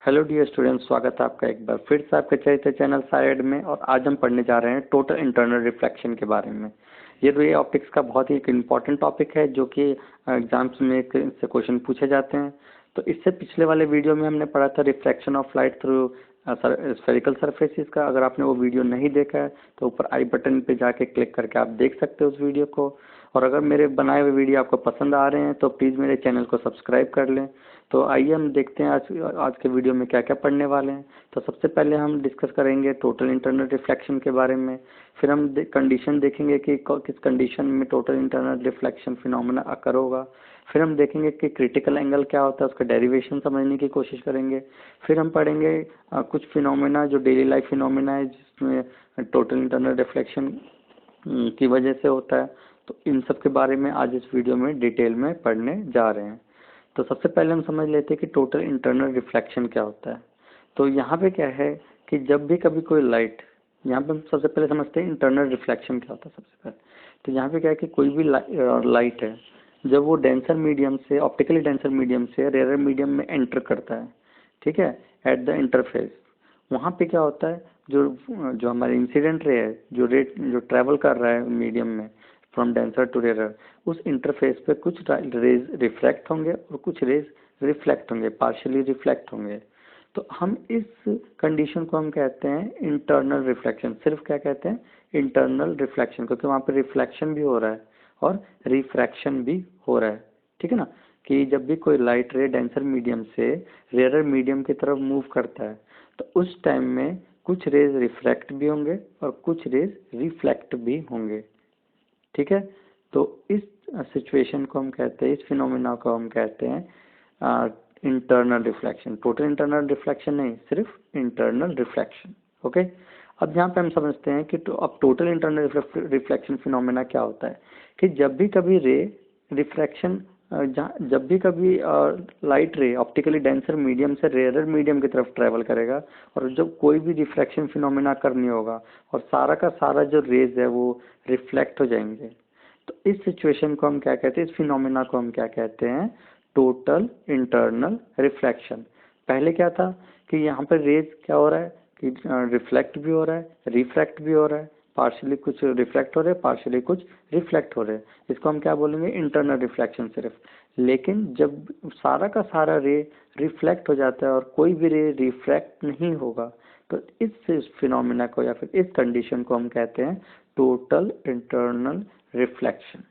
Hello dear students, स्वागत है आपका एक बार फिर से आपके चरित्र चैनल साइड में। और आज हम पढ़ने जा रहे हैं टोटल इंटरनल रिफ्लेक्शन के बारे में। ये ऑप्टिक्स का बहुत ही एक इम्पॉर्टेंट टॉपिक है जो कि एग्जाम्स में से क्वेश्चन पूछे जाते हैं। तो इससे पिछले वाले वीडियो में हमने पढ़ा था reflection of light through spherical surfaces का। अगर आपने वो वीडियो नहीं देखा है तो ऊपर आई बटन पे जाके क्लिक करके आप देख सकते हो उस वीडियो को। और अगर मेरे बनाए हुए वीडियो आपको पसंद आ रहे हैं तो प्लीज़ मेरे चैनल को सब्सक्राइब कर लें। तो आइए हम देखते हैं आज के वीडियो में क्या क्या पढ़ने वाले हैं। तो सबसे पहले हम डिस्कस करेंगे टोटल इंटरनल रिफ्लेक्शन के बारे में। फिर हम कंडीशन देखेंगे कि किस कंडीशन में टोटल इंटरनल रिफ्लेक्शन फिनोमेना अकर होगा। फिर हम देखेंगे कि क्रिटिकल एंगल क्या होता है, उसका डेरिवेशन समझने की कोशिश करेंगे। फिर हम पढ़ेंगे कुछ फिनोमेना जो डेली लाइफ फिनोमेना है जिसमें टोटल इंटरनल रिफ्लेक्शन की वजह से होता है। तो इन सब के बारे में आज इस वीडियो में डिटेल में पढ़ने जा रहे हैं। तो सबसे पहले हम समझ लेते हैं कि टोटल इंटरनल रिफ्लेक्शन क्या होता है। तो यहाँ पे क्या है कि जब भी कभी कोई लाइट, यहाँ पे हम सबसे पहले समझते हैं इंटरनल रिफ्लेक्शन क्या होता है सबसे पहले। तो यहाँ पे क्या है कि कोई भी लाइट है, जब वो डेंसर मीडियम से, ऑप्टिकली डेंसर मीडियम से रेयर मीडियम में एंटर करता है, ठीक है, एट द इंटरफेस, वहाँ पे क्या होता है, जो जो हमारे इंसिडेंट रे है, जो ट्रेवल कर रहा है मीडियम में फ्रॉम डेंसर टू रेयर, उस इंटरफेस पे कुछ रेज रिफ्लेक्ट होंगे और कुछ रेज रिफ्लेक्ट होंगे, पार्शियली रिफ्लेक्ट होंगे। तो हम इस कंडीशन को हम कहते हैं इंटरनल रिफ्लेक्शन। सिर्फ क्या कहते हैं, इंटरनल रिफ्लेक्शन, क्योंकि वहाँ पे रिफ्लेक्शन भी हो रहा है और रिफ्रैक्शन भी हो रहा है। ठीक है ना, कि जब भी कोई लाइट रे डेंसर मीडियम से रेयर मीडियम की तरफ मूव करता है तो उस टाइम में कुछ रेज रिफ्रैक्ट भी होंगे और कुछ रेज रिफ्लेक्ट भी होंगे। ठीक है, तो इस सिचुएशन को हम कहते हैं, इस फिनोमेना को हम कहते हैं internal reflection. Total internal reflection नहीं, सिर्फ इंटरनल रिफ्लेक्शन। ओके, अब यहाँ पे हम समझते हैं कि अब टोटल इंटरनल रिफ्लेक्शन फिनोमेना क्या होता है कि जब भी कभी रे रिफ्रैक्शन, जब भी कभी लाइट रे ऑप्टिकली डेंसर मीडियम से रेयर मीडियम की तरफ ट्रेवल करेगा और जब कोई भी रिफ्रैक्शन फिनोमेना करनी होगा और सारा का सारा जो रेज है वो रिफ्लेक्ट हो जाएंगे, तो इस सिचुएशन को हम क्या कहते हैं, इस फिनोमेना को हम क्या कहते हैं, टोटल इंटरनल रिफ्लेक्शन। पहले क्या था कि यहाँ पर रेज क्या हो रहा है कि रिफ्लेक्ट भी हो रहा है, रिफ्रैक्ट भी हो रहा है, पार्शियली कुछ रिफ्लेक्ट हो रहे हैं, पार्शियली कुछ रिफ्लेक्ट हो रहे हैं। इसको हम क्या बोलेंगे, इंटरनल रिफ्लेक्शन सिर्फ। लेकिन जब सारा का सारा रे रिफ्लेक्ट हो जाता है और कोई भी रे रिफ्रैक्ट नहीं होगा तो इस फिनोमेना को या फिर इस कंडीशन को हम कहते हैं टोटल इंटरनल रिफ्लेक्शन।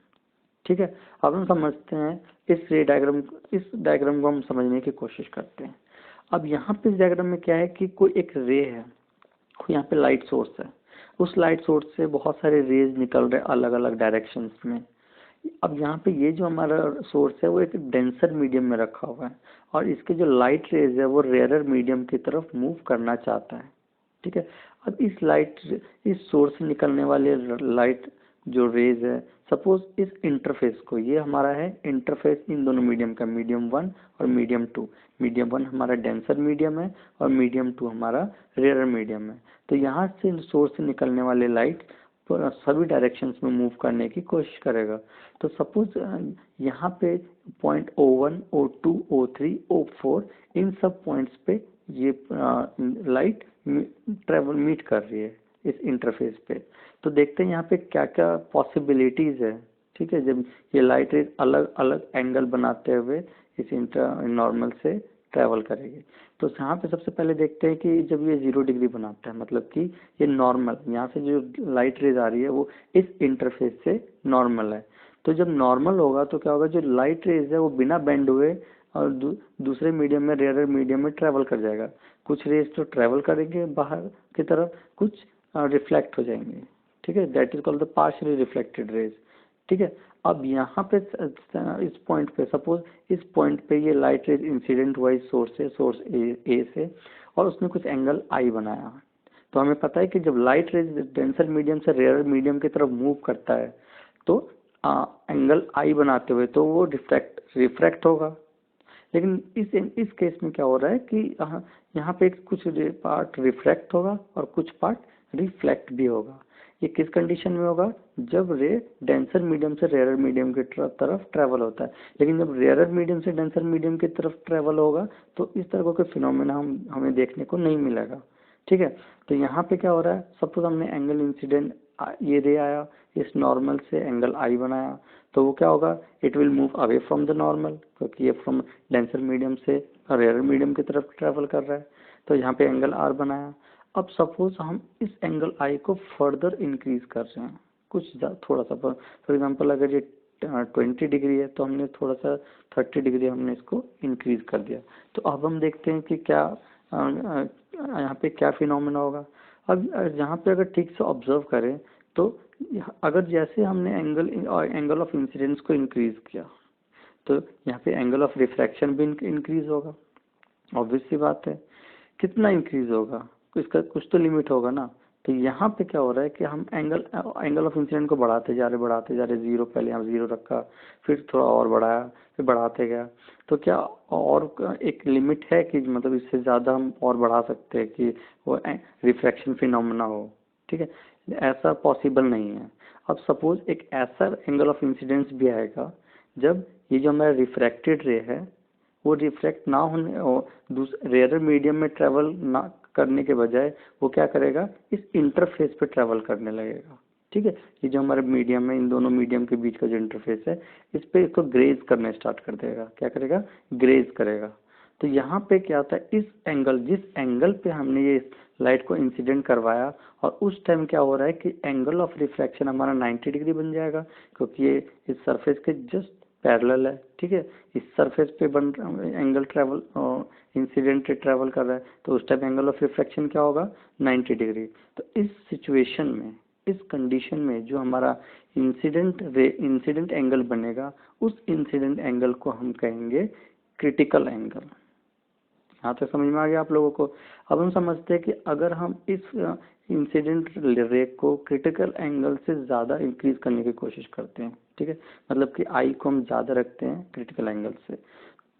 ठीक है, अब हम समझते हैं इस डायग्राम को हम समझने की कोशिश करते हैं। अब यहाँ पे इस डायग्राम में क्या है कि कोई एक रे है, यहाँ पे लाइट सोर्स है, उस लाइट सोर्स से बहुत सारे रेज निकल रहे अलग अलग डायरेक्शंस में। अब यहाँ पे ये जो हमारा सोर्स है वो एक डेंसर मीडियम में रखा हुआ है और इसके जो लाइट रेज है वो रेयर मीडियम की तरफ मूव करना चाहता है। ठीक है, अब इस सोर्स से निकलने वाले लाइट जो रेज है, सपोज इस इंटरफेस को, ये हमारा है इंटरफेस इन दोनों मीडियम का, मीडियम 1 और मीडियम 2। मीडियम 1 हमारा डेंसर मीडियम है और मीडियम 2 हमारा रेयर मीडियम है। तो यहाँ से सोर्स से निकलने वाले लाइट सभी डायरेक्शंस में मूव करने की कोशिश करेगा। तो सपोज यहाँ पे point O1, O2, O3, O4, इन सब पॉइंट्स पे ये लाइट ट्रेवल मीट कर रही है इस इंटरफेस पे। तो देखते हैं यहाँ पे क्या क्या पॉसिबिलिटीज है। ठीक है, जब ये लाइट रेज अलग अलग एंगल बनाते हुए इस नॉर्मल से ट्रेवल करेगी। तो यहाँ पे सबसे पहले देखते हैं कि जब ये 0 डिग्री बनाता है, मतलब कि ये नॉर्मल, यहाँ से जो लाइट रेज आ रही है वो इस इंटरफेस से नॉर्मल है। तो जब नॉर्मल होगा तो क्या होगा, जो लाइट रेज है वो बिना बेंड हुए और दूसरे मीडियम में, रेयर मीडियम में ट्रेवल कर जाएगा। कुछ रेज तो ट्रेवल करेंगे बाहर की तरफ, कुछ रिफ्लेक्ट हो जाएंगे। ठीक है, that is called the partially reflected raise. ठीक है, अब यहाँ पे इस पॉइंट पे, सपोज इस पॉइंट पे ये लाइट रेज इंसिडेंट हुआ इस सोर्स से, सोर्स ए से, और उसने कुछ एंगल आई बनाया। तो हमें पता है कि जब लाइट रेज डेंसर मीडियम से रेयर मीडियम की तरफ मूव करता है तो एंगल आई बनाते हुए तो वो रिफ्रैक्ट होगा। लेकिन इस केस में क्या हो रहा है कि यहाँ पे कुछ पार्ट रिफ्रैक्ट होगा और कुछ पार्ट रिफ्लेक्ट भी होगा। ये किस कंडीशन में होगा, जब रे डेंसर मीडियम से रेयर मीडियम की तरफ ट्रेवल होता है। लेकिन जब रेयर मीडियम से डेंसर मीडियम की तरफ ट्रेवल होगा तो इस तरह का फिनोमेना हमें देखने को नहीं मिलेगा। ठीक है, तो यहाँ पे क्या हो रहा है, सपोज हमने एंगल इंसिडेंट, ये रे आया, इस नॉर्मल से एंगल आई बनाया, तो वो क्या होगा, it will move away from the normal, क्योंकि ये फ्रॉम डेंसर मीडियम से रेयर मीडियम की तरफ ट्रेवल कर रहा है। तो यहाँ पे एंगल आर बनाया। अब सपोज हम इस एंगल आई को फर्दर इंक्रीज कर रहे हैं, थोड़ा सा, फॉर एग्जांपल अगर ये 20 डिग्री है तो हमने थोड़ा सा 30 डिग्री हमने इसको इंक्रीज कर दिया। तो अब हम देखते हैं कि क्या यहाँ पे क्या फिनोमेना होगा। अब यहाँ पे अगर ठीक से ऑब्जर्व करें तो अगर जैसे हमने एंगल ऑफ इंसिडेंस को इंक्रीज किया तो यहाँ पे एंगल ऑफ रिफ्रैक्शन भी इंक्रीज होगा। ऑब्वियस सी बात है, कितना इंक्रीज होगा, इसका कुछ तो लिमिट होगा ना। तो यहाँ पे क्या हो रहा है कि हम एंगल ऑफ इंसिडेंट को बढ़ाते जा रहे, जीरो, पहले यहाँ जीरो रखा, फिर थोड़ा और बढ़ाया, फिर बढ़ाते गया। तो क्या और एक लिमिट है कि मतलब इससे ज़्यादा हम और बढ़ा सकते हैं कि वो रिफ्रैक्शन फिनोमेना हो। ठीक है, ऐसा पॉसिबल नहीं है। अब सपोज एक ऐसा एंगल ऑफ इंसिडेंस भी आएगा जब ये जो हमारा रिफ्रैक्टेड रे है वो रिफ्लेक्ट ना होने और दूसरे रेयर मीडियम में ट्रेवल ना करने के बजाय वो क्या करेगा, इस इंटरफेस पे ट्रेवल करने लगेगा। ठीक है, ये जो हमारे मीडियम है, इन दोनों मीडियम के बीच का जो इंटरफेस है, इस पे इसको ग्रेज करने स्टार्ट कर देगा। क्या करेगा, ग्रेज करेगा। तो यहाँ पे क्या होता है, इस एंगल, जिस एंगल पे हमने ये लाइट को इंसिडेंट करवाया, और उस टाइम क्या हो रहा है कि एंगल ऑफ रिफ्रैक्शन हमारा 90 डिग्री बन जाएगा, क्योंकि ये इस सरफेस के जस्ट पैरेलल है। ठीक है, इस सरफेस पे बन एंगल ट्रेवल इंसिडेंट ट्रेवल कर रहा है, तो उस टाइम एंगल ऑफ रिफ्रैक्शन क्या होगा, 90 डिग्री। तो इस सिचुएशन में, इस कंडीशन में जो हमारा इंसिडेंट एंगल बनेगा, उस इंसिडेंट एंगल को हम कहेंगे क्रिटिकल एंगल। यहाँ तक समझ में आ गया आप लोगों को। अब हम समझते हैं कि अगर हम इस इंसिडेंट रे को क्रिटिकल एंगल से ज़्यादा इंक्रीज करने की कोशिश करते हैं, ठीक है, मतलब कि आई को हम ज़्यादा रखते हैं क्रिटिकल एंगल से,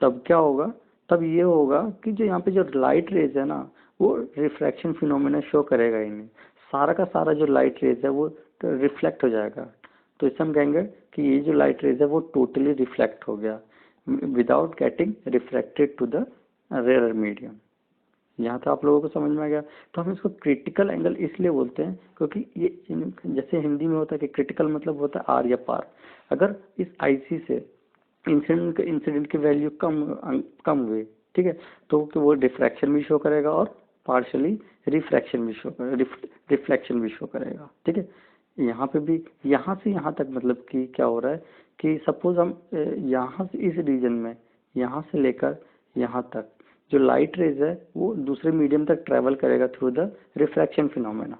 तब क्या होगा, तब ये होगा कि जो यहाँ पे जो लाइट रेज है ना, वो रिफ्रैक्शन फिनोमेना शो करेगा ही नहीं। सारा का सारा जो लाइट रेज है वो रिफ्लेक्ट हो जाएगा। तो इससे हम कहेंगे कि ये जो लाइट रेज है वो टोटली रिफ्लेक्ट हो गया without getting refracted to the rare medium. यहाँ तो आप लोगों को समझ में आ गया। तो हम इसको क्रिटिकल एंगल इसलिए बोलते हैं क्योंकि ये जैसे हिंदी में होता है कि क्रिटिकल मतलब होता है आर या पार। अगर इस आईसी से इंसिडेंट की वैल्यू कम हुई, ठीक है, तो वो डिफ्रैक्शन भी शो करेगा और पार्शली रिफ्लेक्शन भी शो करेगा। ठीक है, यहाँ पे भी, यहाँ से यहाँ तक मतलब कि क्या हो रहा है कि सपोज हम यहाँ से इस रीजन में, यहाँ से लेकर यहाँ तक जो लाइट रेज है वो दूसरे मीडियम तक ट्रेवल करेगा थ्रू द रिफ्रैक्शन फिनोमेना।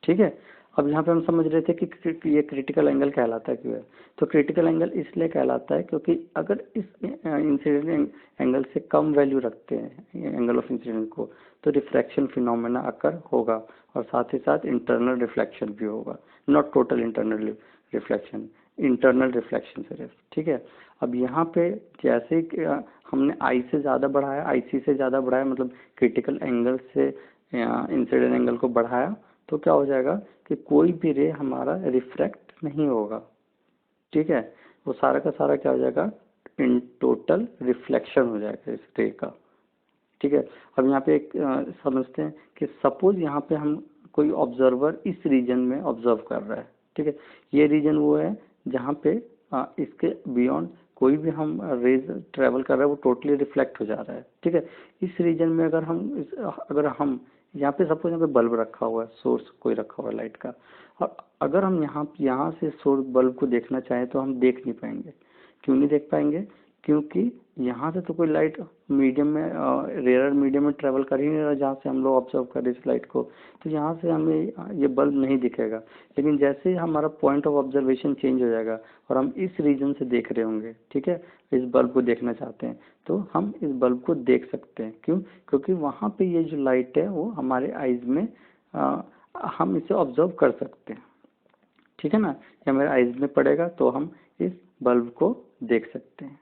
ठीक है, अब यहाँ पे हम समझ रहे थे कि ये क्रिटिकल एंगल कहलाता है क्यों है। तो क्रिटिकल एंगल इसलिए कहलाता है क्योंकि अगर इस इंसिडेंट एंगल से कम वैल्यू रखते हैं एंगल ऑफ इंसिडेंट को, तो रिफ्रैक्शन फिनोमेना अकर होगा और साथ ही साथ इंटरनल रिफ्लेक्शन भी होगा, not total internal reflection, internal reflection सिर्फ। ठीक है, अब यहाँ पे जैसे हमने आई से ज़्यादा बढ़ाया, आईसी से ज़्यादा बढ़ाया, मतलब क्रिटिकल एंगल से इंसिडेंट एंगल को बढ़ाया, तो क्या हो जाएगा कि कोई भी रे हमारा रिफ्रैक्ट नहीं होगा। ठीक है, वो सारा का सारा क्या हो जाएगा, इन टोटल रिफ्लेक्शन हो जाएगा इस रे का। ठीक है, अब यहाँ पे एक समझते हैं कि सपोज यहाँ पे हम कोई ऑब्जर्वर इस रीजन में ऑब्जर्व कर रहा है। ठीक है, ये रीजन वो है जहाँ पे इसके बियॉन्ड कोई भी हम रेज ट्रेवल कर रहे हैं वो टोटली रिफ्लेक्ट हो जा रहा है। ठीक है, इस रीजन में अगर हम यहाँ पे सपोज यहाँ पे बल्ब रखा हुआ है, सोर्स कोई रखा हुआ है लाइट का, और अगर हम यहाँ से सोर्स बल्ब को देखना चाहें तो हम देख नहीं पाएंगे। क्यों नहीं देख पाएंगे, क्योंकि यहाँ से तो कोई लाइट मीडियम में रेयर मीडियम में ट्रेवल कर ही नहीं रहा जहाँ से हम लोग ऑब्जर्व कर रहे इस लाइट को, तो यहाँ से हमें ये बल्ब नहीं दिखेगा। लेकिन जैसे ही हमारा पॉइंट ऑफ ऑब्जर्वेशन चेंज हो जाएगा और हम इस रीजन से देख रहे होंगे, ठीक है, इस बल्ब को देखना चाहते हैं, तो हम इस बल्ब को देख सकते हैं। क्यों, क्योंकि वहाँ पे ये जो लाइट है वो हमारे आइज में हम इसे ऑब्जर्व कर सकते हैं। ठीक है ना, ये हमारे आइज में पड़ेगा तो हम इस बल्ब को देख सकते हैं।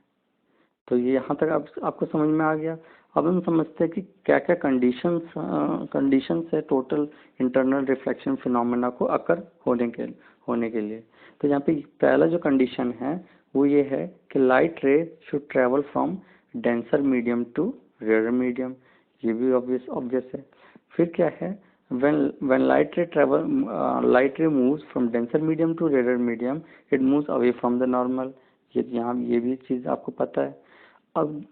तो ये यहाँ तक आपको समझ में आ गया। अब हम समझते हैं कि क्या क्या कंडीशंस है टोटल इंटरनल रिफ्लेक्शन फिनोमेना को अकर होने के लिए। तो यहाँ पे पहला जो कंडीशन है वो ये है कि light ray should travel from denser medium to rare medium. ये भी ऑब्वियस है। फिर क्या है, when light ray moves from denser medium to rarer medium, it moves away from the normal। ये भी चीज आपको पता है। अब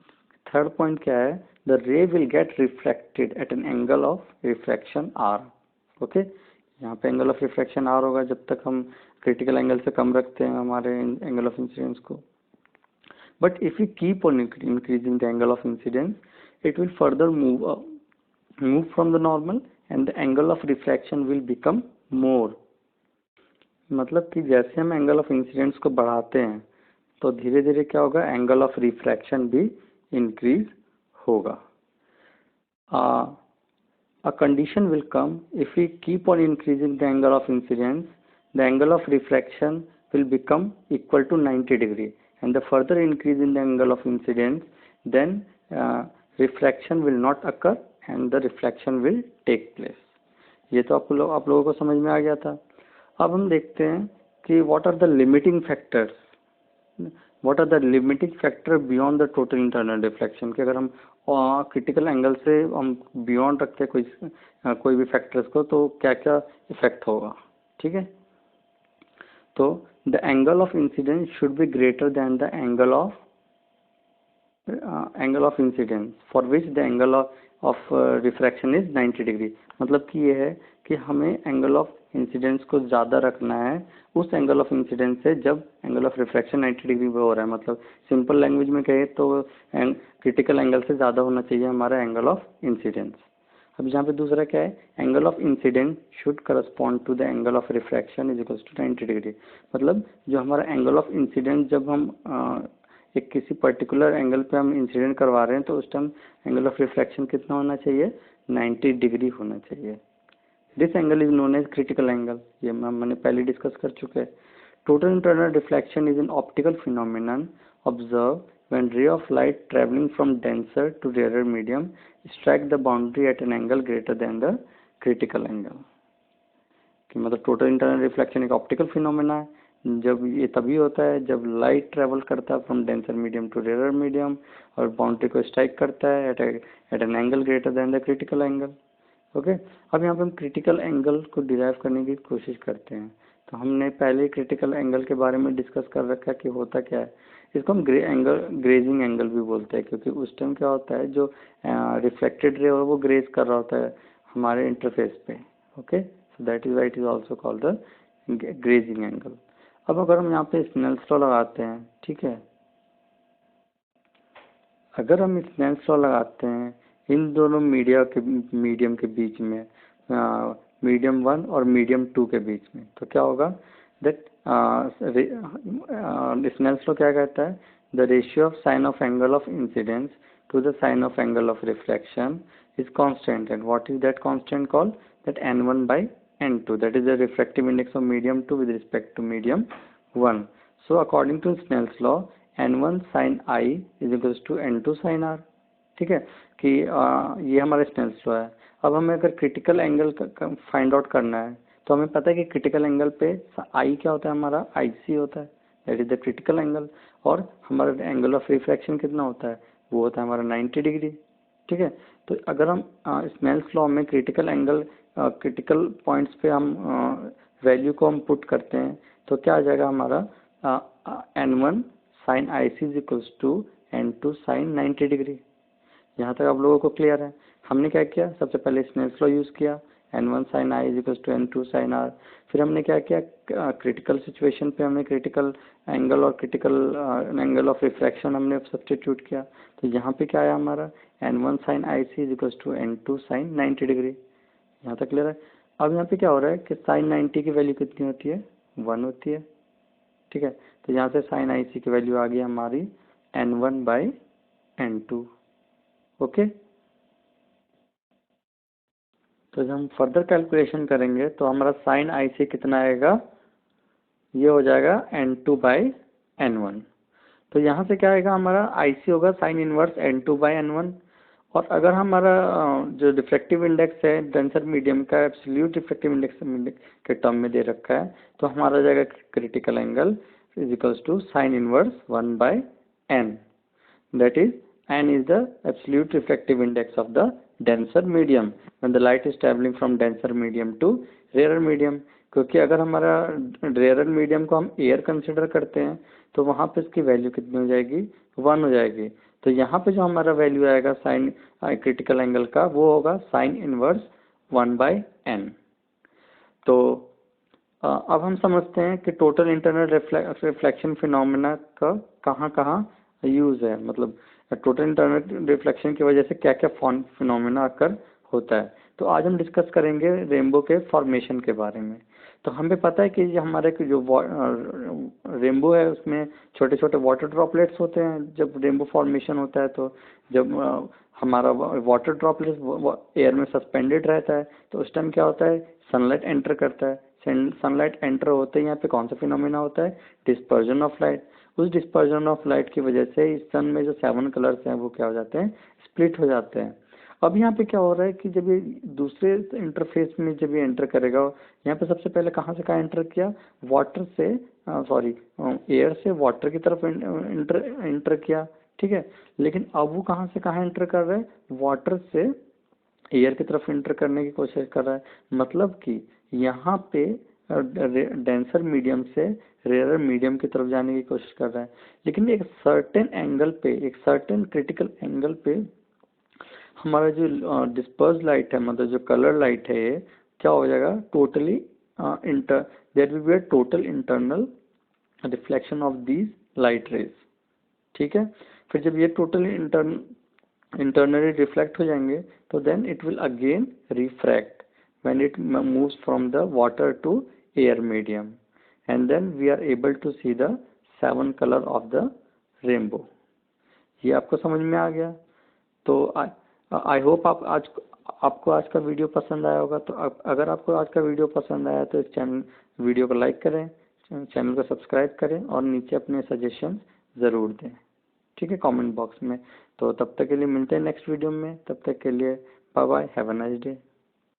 थर्ड पॉइंट क्या है, the ray will get reflected at an angle of refraction r. Okay, यहाँ पे एंगल ऑफ रिफ्रैक्शन आर होगा जब तक हम क्रिटिकल एंगल से कम रखते हैं हमारे एंगल ऑफ इंसिडेंस को। But if we keep on increasing the angle of incidence, it will further move from the normal and the angle of refraction will become more। मतलब कि जैसे हम एंगल ऑफ इंसिडेंस को बढ़ाते हैं तो धीरे धीरे क्या होगा, एंगल ऑफ रिफ्रैक्शन भी इंक्रीज होगा। A condition will come if we keep on increasing the angle of incidence, the angle of refraction will become equal to 90 degree, and the further increase in the angle of incidence, then refraction will not occur and the reflection will take place। ये तो आप लोगों को समझ में आ गया था। अब हम देखते हैं कि what are the limiting factors, what are the limiting factor beyond the total internal reflection। कि अगर हम क्रिटिकल एंगल से हम बियॉन्ड रखते हैं कोई भी फैक्टर्स को तो क्या क्या इफेक्ट होगा। ठीक है, तो the angle of incidence should be greater than the angle of incidence for which the angle of refraction is 90 degree. मतलब कि ये है कि हमें एंगल ऑफ इंसिडेंस को ज़्यादा रखना है उस एंगल ऑफ इंसिडेंस से जब एंगल ऑफ रिफ्रैक्शन 90 डिग्री पे हो रहा है। मतलब सिंपल लैंग्वेज में कहे तो क्रिटिकल एंगल से ज़्यादा होना चाहिए हमारा एंगल ऑफ इंसिडेंस। अब यहाँ पे दूसरा क्या है, angle of incidence should correspond to the angle of refraction is equals to 90 degree. मतलब जो हमारा एंगल ऑफ इंसिडेंस जब हम एक किसी पर्टिकुलर एंगल पे हम इंसिडेंट करवा रहे हैं तो उस टाइम एंगल ऑफ रिफ्रैक्शन कितना होना चाहिए, 90 डिग्री होना चाहिए। This angle is known as critical angle, ये मैंने पहले डिस्कस कर चुके हैं। Total internal reflection is an optical phenomenon observe when ray of light traveling from denser to rarer medium strike the boundary at an angle greater than the critical angle। कि मतलब total internal reflection एक optical phenomena है। जब ये तभी होता है जब लाइट ट्रेवल करता है from denser medium to rare medium और बाउंड्री को स्ट्राइक करता है at an angle greater than the critical angle. Okay, अब यहाँ पे हम क्रिटिकल एंगल को डिराइव करने की कोशिश करते हैं। तो हमने पहले क्रिटिकल एंगल के बारे में डिस्कस कर रखा है कि होता क्या है। इसको हम ग्रेजिंग एंगल भी बोलते हैं क्योंकि उस टाइम क्या होता है जो रिफ्लेक्टेड रे वो ग्रेज कर रहा होता है हमारे इंटरफेस पे। Okay, so that is why it is also called the grazing angle. अब अगर हम यहाँ पे स्नेल्स लॉ लगाते हैं, ठीक है, अगर हम स्नेल्स लॉ लगाते हैं इन दोनों मीडियम के बीच में, मीडियम 1 और मीडियम 2 के बीच में, तो क्या होगा दैट स्नेल्स लॉ क्या कहता है, the ratio of sine of angle of incidence to the sine of angle of reflection is constant, and what is that constant called, that n1 by n2, that is the refractive index of medium 2 with respect to medium 1। so according to Snell's law n1 sin I is equals to n2 sin R। ठीक है कि ये हमारा Snell's law है। अब हमें अगर critical angle find out करना है तो हमें पता है कि क्रिटिकल एंगल पे आई क्या होता है, हमारा IC होता है, that is the critical angle, और हमारा एंगल ऑफ रिफ्रैक्शन कितना होता है, वो होता है हमारा 90 डिग्री। ठीक है, तो अगर हम स्नेल्स लॉ में क्रिटिकल पॉइंट्स पे हम वैल्यू को हम पुट करते हैं तो क्या आ जाएगा हमारा n1 sine IC is equals to n2 sine 90 degree. यहाँ तक आप लोगों को क्लियर है। हमने क्या किया, सबसे पहले स्नेल्स लॉ यूज़ किया, n1 sine I is equals to n2 sine R। फिर हमने क्या किया, क्रिटिकल सिचुएशन पे हमने क्रिटिकल एंगल और क्रिटिकल एंगल ऑफ रिफ्रैक्शन हमने सब्स्टिट्यूट किया। तो यहाँ पे क्या आया हमारा n1 sine IC is equals to n2 sine 90 degree. यहाँ तक क्लियर है। अब यहाँ पे क्या हो रहा है कि साइन 90 की वैल्यू कितनी होती है, 1 होती है। ठीक है, तो यहाँ से साइन IC की वैल्यू आ गई हमारी n1 बाई n2। ओके, तो जब हम फर्दर कैलकुलेशन करेंगे तो हमारा साइन IC कितना आएगा, ये हो जाएगा n2 बाई n1। तो यहाँ से क्या आएगा, हमारा IC होगा साइन इनवर्स N2/N1। और अगर हमारा जो डिफ्रैक्टिव इंडेक्स है डेंसर मीडियम का एब्सोल्यूट डिफ्रैक्टिव इंडेक्स के टर्म में दे रखा है, तो हमारा हो जाएगा critical angle is equals to sine inverse 1/N। that is n is the absolute refractive index of the denser medium when the light is traveling from denser medium to rarer medium। क्योंकि अगर हमारा rare medium को हम air consider करते हैं तो वहाँ पे इसकी वैल्यू कितनी हो जाएगी, 1 हो जाएगी। तो यहाँ पे जो हमारा वैल्यू आएगा साइन क्रिटिकल एंगल का वो होगा साइन इनवर्स 1/N। तो अब हम समझते हैं कि टोटल इंटरनल रिफ्लेक्शन फिनोमेना का कहाँ कहाँ यूज है, मतलब टोटल इंटरनल रिफ्लेक्शन की वजह से क्या क्या फिनोमेना आकर होता है। तो आज हम डिस्कस करेंगे रेनबो के फॉर्मेशन के बारे में। तो हमें पता है कि हमारे जो रेनबो है उसमें छोटे छोटे वाटर ड्रॉपलेट्स होते हैं। जब रेनबो फॉर्मेशन होता है तो जब हमारा वाटर ड्रॉपलेट्स एयर में सस्पेंडेड रहता है तो उस टाइम क्या होता है, सनलाइट एंटर करता है। सनलाइट एंटर होते ही यहाँ पे कौन सा फिनोमेना होता है, डिस्पर्जन ऑफ लाइट। उस डिस्पर्जन ऑफ लाइट की वजह से इस सन में जो 7 कलर्स हैं वो क्या हो जाते हैं, स्प्लिट हो जाते हैं। अब यहाँ पे क्या हो रहा है कि जब ये दूसरे इंटरफेस में जब ये एंटर करेगा, यहाँ पे सबसे पहले कहाँ से कहाँ एंटर किया, वाटर से एयर से वाटर की तरफ एंटर किया, ठीक है। लेकिन अब वो कहाँ से कहाँ एंटर कर रहा है, वाटर से एयर की तरफ एंटर करने की कोशिश कर रहा है। मतलब कि यहाँ पे डेंसर मीडियम से रेयर मीडियम की तरफ जाने की कोशिश कर रहा है। लेकिन एक सर्टेन एंगल पे, एक सर्टेन क्रिटिकल एंगल पे हमारा जो डिस्पर्स लाइट है, मतलब जो कलर लाइट है, ये क्या हो जाएगा, totally there will be a total internal reflection of these light rays, ठीक है। फिर जब ये टोटल इंटरनली रिफ्लेक्ट हो जाएंगे तो then it will again refract when it moves from the water to air medium, and then we are able to see the 7 color of the rainbow। ये आपको समझ में आ गया। तो आई होप आपको आज का वीडियो पसंद आया होगा। तो अगर आपको आज का वीडियो पसंद आया तो इस वीडियो को लाइक करें, चैनल को सब्सक्राइब करें और नीचे अपने सजेशन ज़रूर दें, ठीक है, कमेंट बॉक्स में। तो तब तक के लिए मिलते हैं नेक्स्ट वीडियो में। तब तक के लिए bye bye, have a nice day.